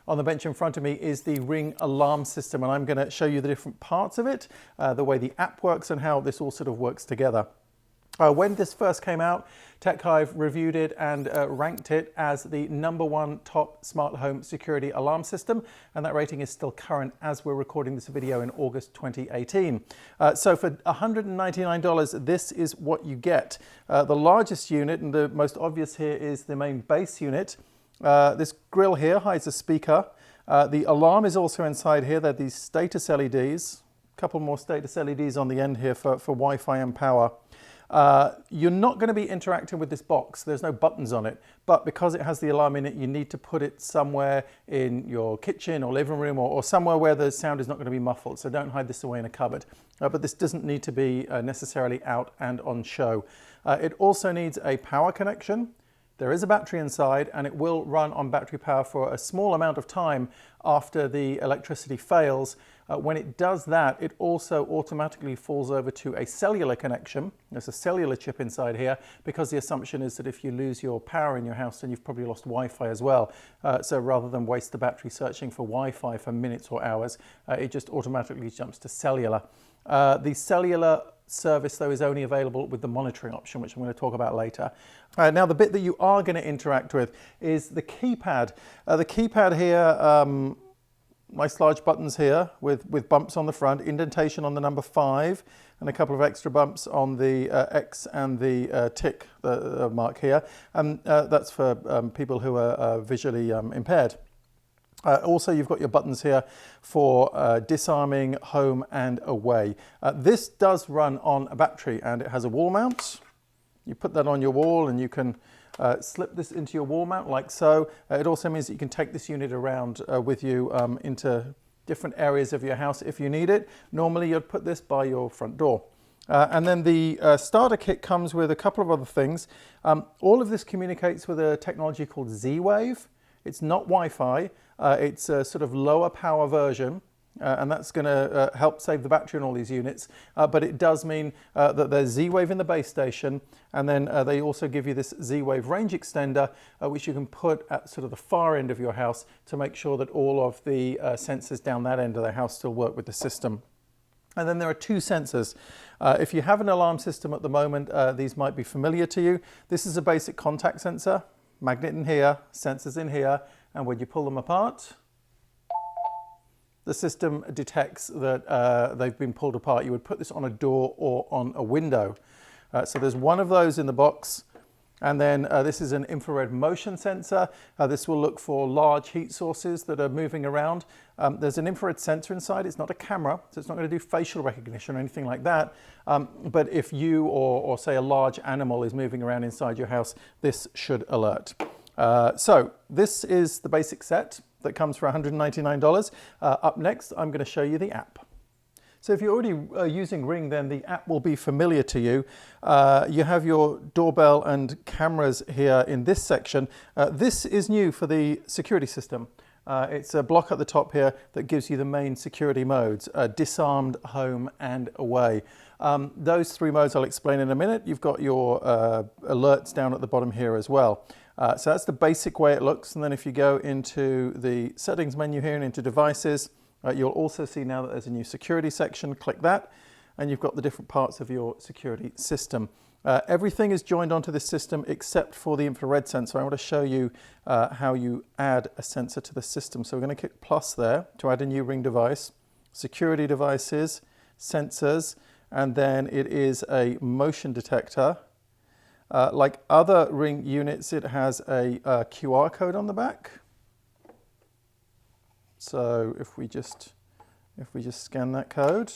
On the bench in front of me is the Ring alarm system, and I'm going to show you the different parts of it, the way the app works and how this all sort of works together. When this first came out, TechHive reviewed it and ranked it as the #1 top smart home security alarm system, and that rating is still current as we're recording this video in August 2018. So for $199, this is what you get. The largest unit, and the most obvious here, is the main base unit. This grill here hides a speaker. The alarm is also inside here. They're these status LEDs, a couple more status LEDs on the end here for Wi-Fi and power. You're not going to be interacting with this box. There's no buttons on it, but because it has the alarm in it, you need to put it somewhere in your kitchen or living room or somewhere where the sound is not going to be muffled. So don't hide this away in a cupboard. But this doesn't need to be necessarily out and on show. It also needs a power connection. There is a battery inside, and it will run on battery power for a small amount of time after the electricity fails. When it does that, it also automatically falls over to a cellular connection. There's a cellular chip inside here, because the assumption is that if you lose your power in your house, then you've probably lost Wi-Fi as well. So rather than waste the battery searching for Wi-Fi for minutes or hours, it just automatically jumps to cellular. The cellular service, though, is only available with the monitoring option, which I'm going to talk about later. Now, the bit that you are going to interact with is the keypad. The keypad here, nice large buttons here with bumps on the front, indentation on the number 5, and a couple of extra bumps on the X and the tick mark here. That's for people who are visually impaired. Also, you've got your buttons here for disarming, home and away. This does run on a battery, and it has a wall mount. You put that on your wall and you can slip this into your wall mount like so. It also means that you can take this unit around with you into different areas of your house if you need it. Normally you'd put this by your front door. And then the starter kit comes with a couple of other things. All of this communicates with a technology called Z-Wave. It's not Wi-Fi. It's a sort of lower power version, and that's going to help save the battery on all these units. But it does mean that there's Z-Wave in the base station, and then they also give you this Z-Wave range extender, which you can put at sort of the far end of your house to make sure that all of the sensors down that end of the house still work with the system. And then there are 2 sensors. If you have an alarm system at the moment, these might be familiar to you. This is a basic contact sensor. Magnet in here, sensors in here, and when you pull them apart, the system detects that they've been pulled apart. You would put this on a door or on a window. So there's one of those in the box, and then this is an infrared motion sensor. This will look for large heat sources that are moving around. There's an infrared sensor inside. It's not a camera, so it's not going to do facial recognition or anything like that. But if you or say a large animal is moving around inside your house, this should alert. So this is the basic set that comes for $199. Up next, I'm going to show you the app. So if you're already using Ring, then the app will be familiar to you. You have your doorbell and cameras here in this section. This is new for the security system. It's a block at the top here that gives you the main security modes, disarmed, home and away. Those 3 modes I'll explain in a minute. You've got your alerts down at the bottom here as well. So that's the basic way it looks. And then if you go into the settings menu here and into devices, you'll also see now that there's a new security section. Click that, and you've got the different parts of your security system. Everything is joined onto this system except for the infrared sensor. I want to show you how you add a sensor to the system. So we're going to click plus there to add a new Ring device, security devices, sensors, and then it is a motion detector. Like other Ring units, it has a QR code on the back. So if we just scan that code,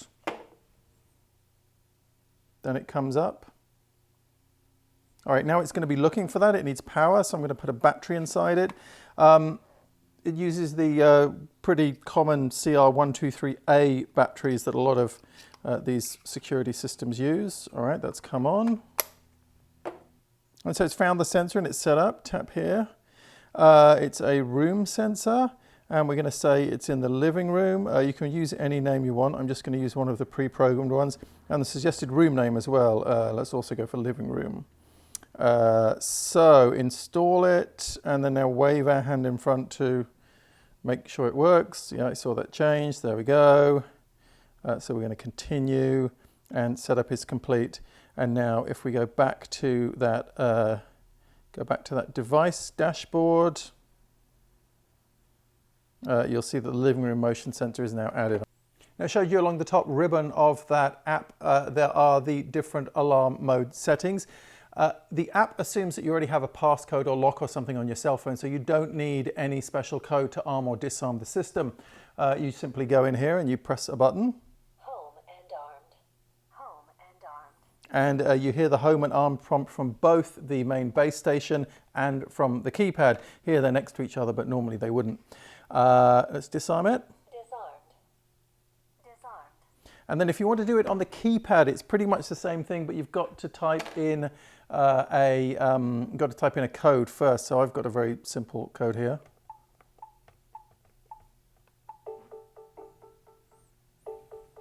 then it comes up. All right, now it's going to be looking for that. It needs power, so I'm going to put a battery inside it. It uses the pretty common CR123A batteries that a lot of these security systems use. All right, that's come on. And so it's found the sensor and it's set up. Tap here. It's a room sensor. And we're going to say it's in the living room. You can use any name you want. I'm just going to use one of the pre-programmed ones. And the suggested room name as well. Let's also go for living room. So install it, and then now wave our hand in front to make sure it works. Yeah, I saw that change. There we go. So we're going to continue, and setup is complete. And now if we go back to that device dashboard, you'll see that the living room motion sensor is now added. Now, I showed you along the top ribbon of that app, there are the different alarm mode settings. The app assumes that you already have a passcode or lock or something on your cell phone, so you don't need any special code to arm or disarm the system. You simply go in here and you press a button. Home and armed. Home and armed. And you hear the home and armed prompt from both the main base station and from the keypad. Here they're next to each other, but normally they wouldn't. Let's disarm it. And then if you want to do it on the keypad, it's pretty much the same thing, but you've got to type in a code first. So I've got a very simple code here.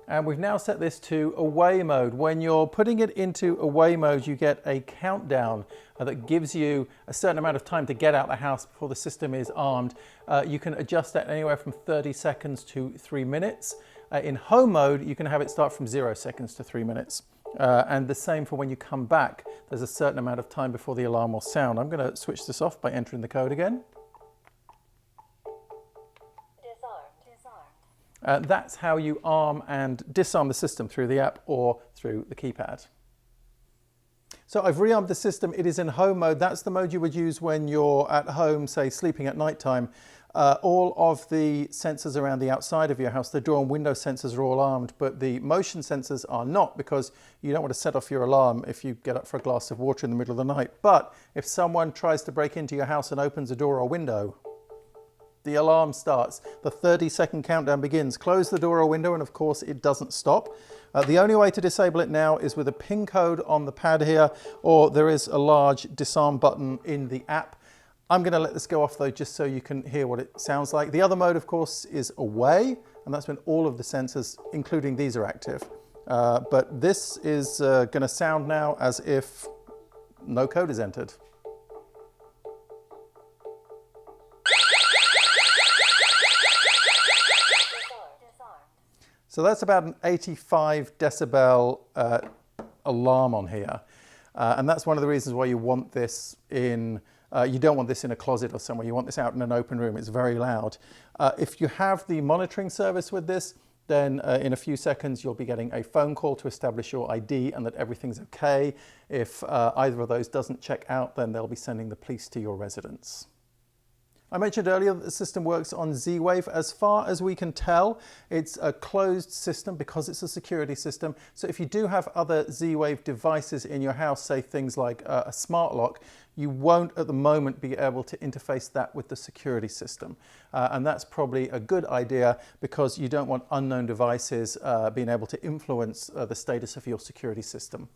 And we've now set this to away mode. When you're putting it into away mode, you get a countdown that gives you a certain amount of time to get out the house before the system is armed. You can adjust that anywhere from 30 seconds to 3 minutes. In home mode, you can have it start from 0 seconds to 3 minutes. And the same for when you come back. There's a certain amount of time before the alarm will sound. I'm going to switch this off by entering the code again. That's how you arm and disarm the system, through the app or through the keypad. So I've rearmed the system. It is in home mode. That's the mode you would use when you're at home, say sleeping at night time. All of the sensors around the outside of your house, the door and window sensors are all armed, but the motion sensors are not, because you don't want to set off your alarm if you get up for a glass of water in the middle of the night. But if someone tries to break into your house and opens a door or window, the alarm starts. The 30-second countdown begins. Close the door or window, and of course it doesn't stop. The only way to disable it now is with a PIN code on the pad here, or there is a large disarm button in the app. I'm going to let this go off though, just so you can hear what it sounds like. The other mode, of course, is away, and that's when all of the sensors, including these, are active. But this is going to sound now as if no code is entered. So that's about an 85 decibel alarm on here. And that's one of the reasons why you want this in, you don't want this in a closet or somewhere. You want this out in an open room. It's very loud. If you have the monitoring service with this, then in a few seconds you'll be getting a phone call to establish your ID and that everything's okay. If either of those doesn't check out, then they'll be sending the police to your residence. I mentioned earlier that the system works on Z-Wave. As far as we can tell, it's a closed system because it's a security system. So if you do have other Z-Wave devices in your house, say things like a smart lock, you won't at the moment be able to interface that with the security system. And that's probably a good idea, because you don't want unknown devices being able to influence the status of your security system.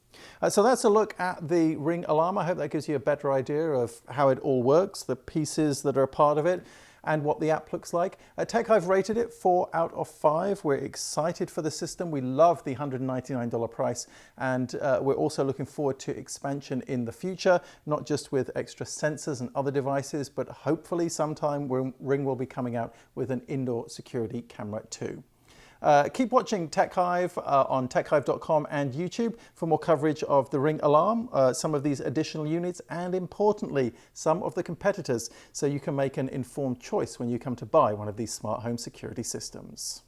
So that's a look at the Ring alarm. I hope that gives you a better idea of how it all works, the pieces that are a part of it, and what the app looks like. TechHive rated it 4 out of 5. We're excited for the system. We love the $199 price, and we're also looking forward to expansion in the future, not just with extra sensors and other devices, but hopefully sometime Ring will be coming out with an indoor security camera too. Keep watching TechHive on techhive.com and YouTube for more coverage of the Ring alarm, some of these additional units, and importantly, some of the competitors, so you can make an informed choice when you come to buy one of these smart home security systems.